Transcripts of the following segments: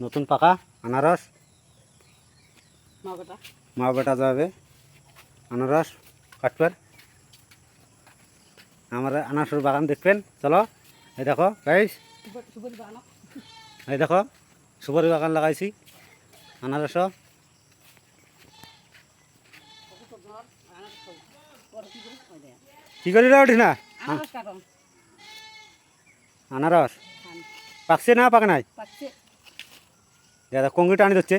নতুন পাকা আনারস মা মা বেটা যাবে আনারস কাটবার। আমার আনারসের বাগান দেখবেন, চলো। এই দেখো গাইস, এই দেখো সুপারি বাগান লাগাইছি আনারস। কি করি রে উঠিস না? আনারস পাকছে না পাকে নাই? দাদা কঙ্গি টানি ধরছে।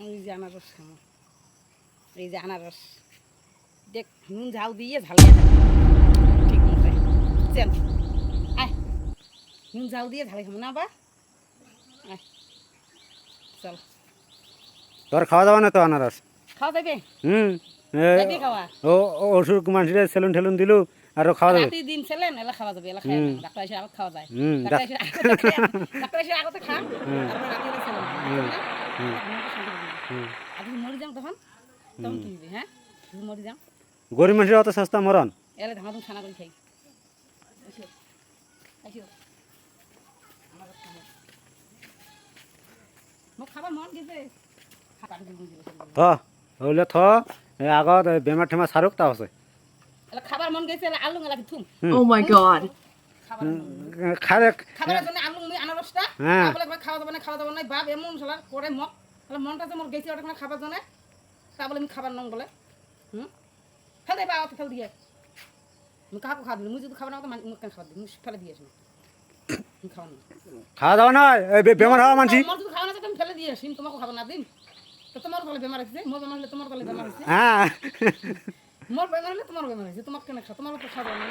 এই যে আনারস খাবো, এই যে আনারস দেখ, নুন ঝাল দিয়ে ঠিক মতো চেন আয়, নুন ঝাল দিয়ে ঝালে খাবো না বা আয় চল। তোর খাওয়া দাওয়া না তো আনারস? খাওয়া যাবে? যাবি খাওয়া? ও ওষুধ মানুষের সেলুন ঠেলুন দিলু আর খাওয়া যাবে? দিন ছেলেন এলা খাওয়া যাবে, এলা খাই ডাক্তার এসে আগে খাওয়া যায়, ডাক্তার এসে আগতে খা, তারপর রাতে এলে সেলুন আপনি মরি যাও তখন তখন কিনবি। হ্যাঁ মরি যাও, গরিব মানুষের অত সস্তা মরণ। এলে ধামা তুমি ছানা করে খাই মোক খাবার মন গেছে হইলে থ আগত বেমার ঠেমা সারুক তা আছে খাবার মন গেছে আলু গেলা থুম। Oh my god. খারে খাবারের জন্য আলু মুই আনারসটা বলে খাওয়া যাবে না, খাওয়া যাবে না বাপ এমন শালা করে মক, তাহলে মনটা যে মোর গেছে ওটা খাবার জন্য, তা বলে আমি খাবার নং বলে ফেলে বা অত ফেল দিয়ে মুই কাহাকে খাওয়া দিল, মুই যদি খাবার না তো মুখ কেন খাবার দিই, মুই ফেলে দিয়েছি খাওয়া না, খাওয়া দাওয়া নয় বেমার হওয়া মানছি। মোর যদি খাওয়া না তো আমি ফেলে দিয়েছি, তোমাকে খাবার না দিন তো তোমার বলে বেমার হয়েছে, মোর বেমার হলে তোমার বলে বেমার হয়েছে, হ্যাঁ মোর বেমার হলে তোমার বেমার হয়েছে, তোমাকে কেন খাও, তোমার তো খাওয়া না।